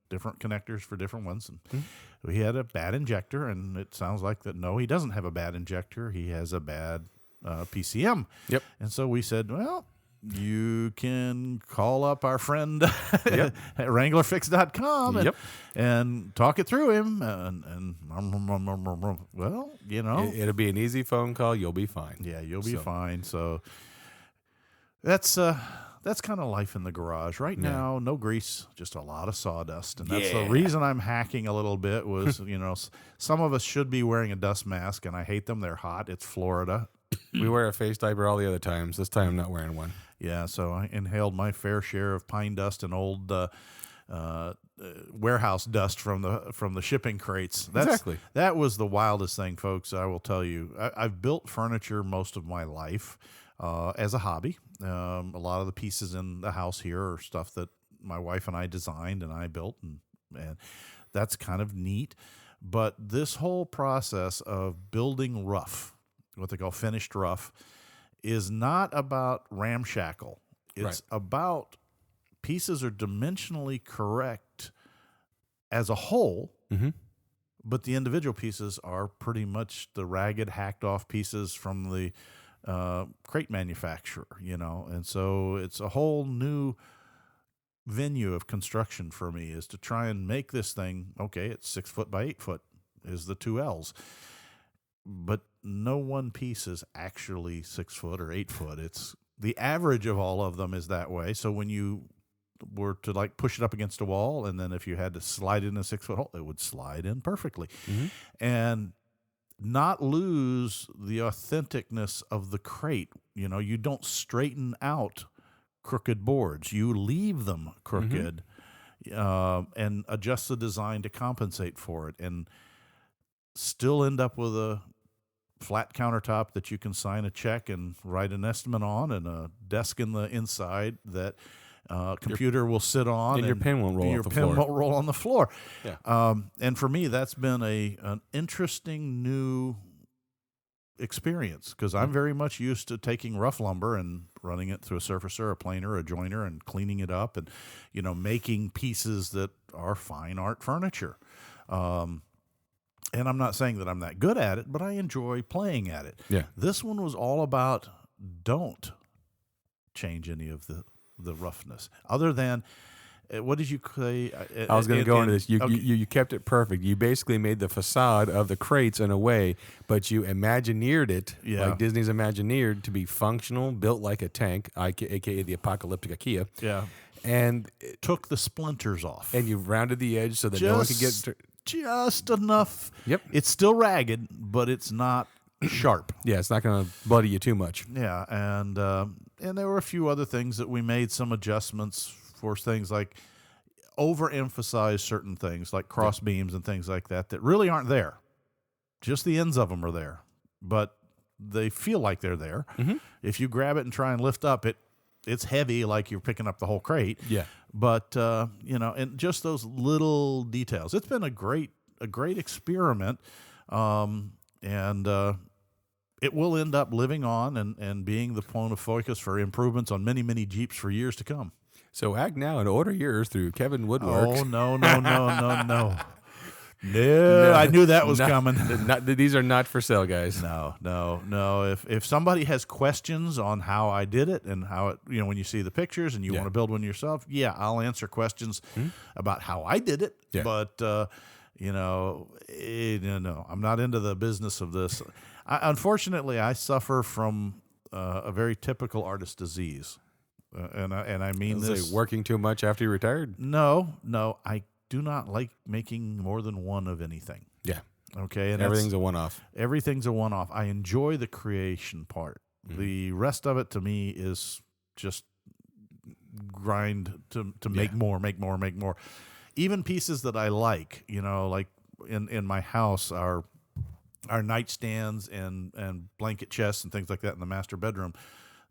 different connectors for different ones. And he had a bad injector, and it sounds like that, no, he doesn't have a bad injector. He has a bad PCM. Yep. And so we said, well, you can call up our friend at WranglerFix.com and talk it through him. And well, it'll be an easy phone call. You'll be fine. Yeah, you'll be fine. So that's kind of life in the garage right now. No grease, just a lot of sawdust, and that's the reason I'm hacking a little bit. Was some of us should be wearing a dust mask, and I hate them. They're hot. It's Florida. We wear a face diaper all the other times. This time I'm not wearing one. Yeah, so I inhaled my fair share of pine dust and old warehouse dust from the shipping crates. Exactly. That was the wildest thing, folks. I will tell you. I've built furniture most of my life as a hobby. A lot of the pieces in the house here are stuff that my wife and I designed and I built, and that's kind of neat. But this whole process of building rough, what they call finished rough, is not about ramshackle. It's about pieces are dimensionally correct as a whole, but the individual pieces are pretty much the ragged, hacked off pieces from the crate manufacturer, and so it's a whole new venue of construction for me, is to try and make this thing, okay, it's 6 foot by 8 foot is the 2 L's, but no one piece is actually 6 foot or 8 foot. It's the average of all of them is that way. So when you were to like push it up against a wall, and then if you had to slide it in a 6 foot hole, it would slide in perfectly. And not lose the authenticness of the crate. You don't straighten out crooked boards. You leave them crooked and adjust the design to compensate for it, and still end up with a flat countertop that you can sign a check and write an estimate on, and a desk in the inside that Computer will sit on, and your pen won't roll your off the pen floor. won't roll on the floor. Yeah. And for me, that's been an interesting new experience because I'm very much used to taking rough lumber and running it through a surfacer, a planer, a joiner, and cleaning it up, and making pieces that are fine art furniture. And I'm not saying that I'm that good at it, but I enjoy playing at it. Yeah. This one was all about don't change any of the roughness, other than what did you say? I was going to go into this. Okay. You kept it perfect. You basically made the facade of the crates in a way, but you Imagineered it, like Disney's Imagineered, to be functional, built like a tank, aka the apocalyptic IKEA. Yeah. And took the splinters off. And you rounded the edge so that no one could get... Just enough. Yep. It's still ragged, but it's not sharp. Yeah, it's not going to bloody you too much. Yeah, and there were a few other things that we made some adjustments for, things like overemphasize certain things like cross beams and things like that really aren't there. Just the ends of them are there, but they feel like they're there. Mm-hmm. If you grab it and try and lift up, it's heavy, like you're picking up the whole crate. Yeah. But and just those little details. It's been a great experiment, and it will end up living on and being the point of focus for improvements on many, many Jeeps for years to come. So act now and order yours through Kevin Woodworks. Oh, no. No, I knew that was coming. These are not for sale, guys. No. If somebody has questions on how I did it and how it, when you see the pictures and you want to build one yourself, I'll answer questions about how I did it. Yeah. But, no, I'm not into the business of this. Unfortunately, I suffer from a very typical artist disease. And I mean this. Working too much after you retired? No, I do not like making more than one of anything. Yeah. Okay. And everything's a one-off. Everything's a one-off. I enjoy the creation part. Mm-hmm. The rest of it to me is just grind to make more. Even pieces that I like, like in my house, our nightstands and blanket chests and things like that in the master bedroom,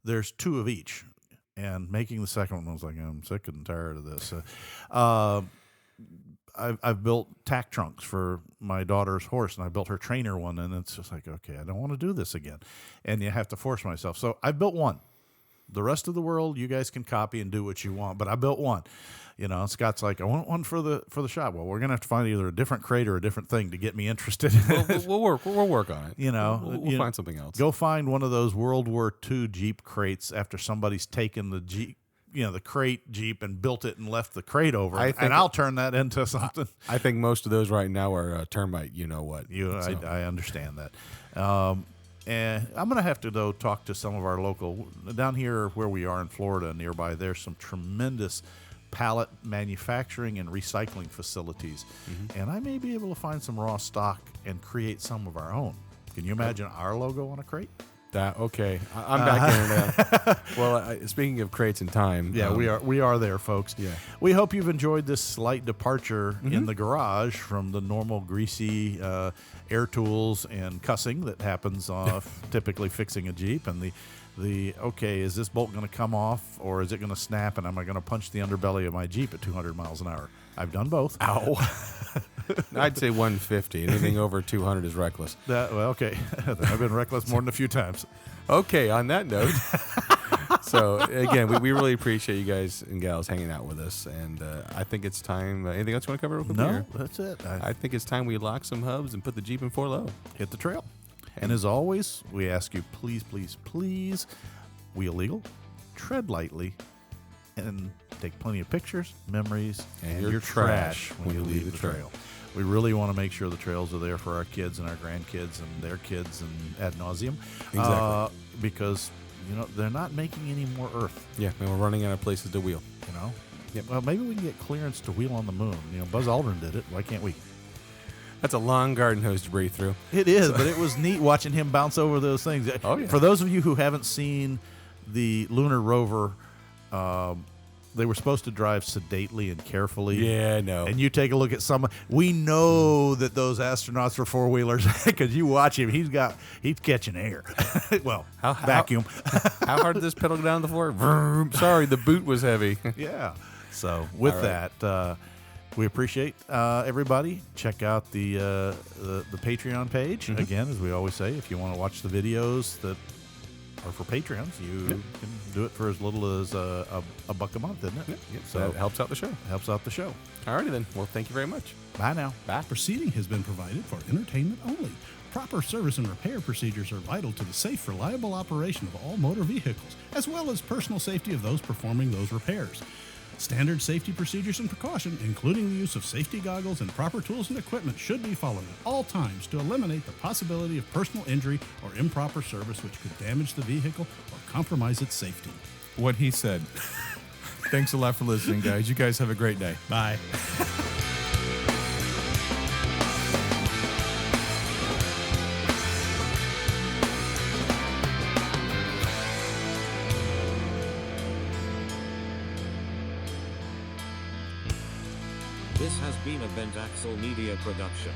there's 2 of each. And making the second one, I was like, I'm sick and tired of this. I've built tack trunks for my daughter's horse, and I built her trainer one, and it's just like, okay, I don't want to do this again. And you have to force myself. So I built one. The rest of the world, you guys can copy and do what you want, but I built one. Scott's like, I want one for the shop. Well, we're gonna have to find either a different crate or a different thing to get me interested in it. We'll work on it. We'll find something else. Go find one of those World War II Jeep crates after somebody's taken the Jeep, the crate Jeep and built it and left the crate over, and I'll turn that into something. I think most of those right now are termite. You know what? I understand that. And I'm going to have to, though, talk to some of our local, down here where we are in Florida nearby, there's some tremendous pallet manufacturing and recycling facilities. Mm-hmm. And I may be able to find some raw stock and create some of our own. Can you imagine our logo on a crate? Okay. I'm back in now. Well, speaking of crates and time. Yeah, we are there, folks. Yeah. We hope you've enjoyed this slight departure in the garage from the normal greasy air tools and cussing that happens typically fixing a Jeep, and okay, is this bolt going to come off or is it going to snap, and am I going to punch the underbelly of my Jeep at 200 miles an hour? I've done both. Ow. I'd say 150. Anything over 200 is reckless. Okay. I've been reckless more than a few times. Okay, on that note. So, again, we really appreciate you guys and gals hanging out with us. And I think it's time. Anything else you want to cover real quick? No, that's it. I think it's time we lock some hubs and put the Jeep in 4 low. Hit the trail. And as always, we ask you, please, please, please, wheel legal, tread lightly, and take plenty of pictures, memories, and your trash when you leave the trail. We really want to make sure the trails are there for our kids and our grandkids and their kids and ad nauseum. Exactly. Because, they're not making any more Earth. Yeah, and we're running out of places to wheel. Yep. Well, maybe we can get clearance to wheel on the moon. Buzz Aldrin did it. Why can't we? That's a long garden hose to breathe through. It is, but it was neat watching him bounce over those things. Oh, yeah. For those of you who haven't seen the lunar rover they were supposed to drive sedately and carefully. Yeah, no. And you take a look at some. We know that those astronauts are four wheelers because you watch him. He's catching air. Well, vacuum. How hard did this pedal go down the floor? Vroom. Sorry, the boot was heavy. Yeah. So with that, we appreciate everybody. Check out the Patreon page again, as we always say. If you want to watch the videos that are for Patreons, you can do it for as little as $1 a month, isn't it? Yep. So That helps out the show. helps out the show. Alrighty then. Well, thank you very much. Bye now. Bye. Proceeding has been provided for entertainment only. Proper service and repair procedures are vital to the safe, reliable operation of all motor vehicles, as well as personal safety of those performing those repairs. Standard safety procedures and precaution, including the use of safety goggles and proper tools and equipment, should be followed at all times to eliminate the possibility of personal injury or improper service which could damage the vehicle or compromise its safety. What he said. Thanks a lot for listening, guys. You guys have a great day. Bye. This has been a Bent Axle Media production.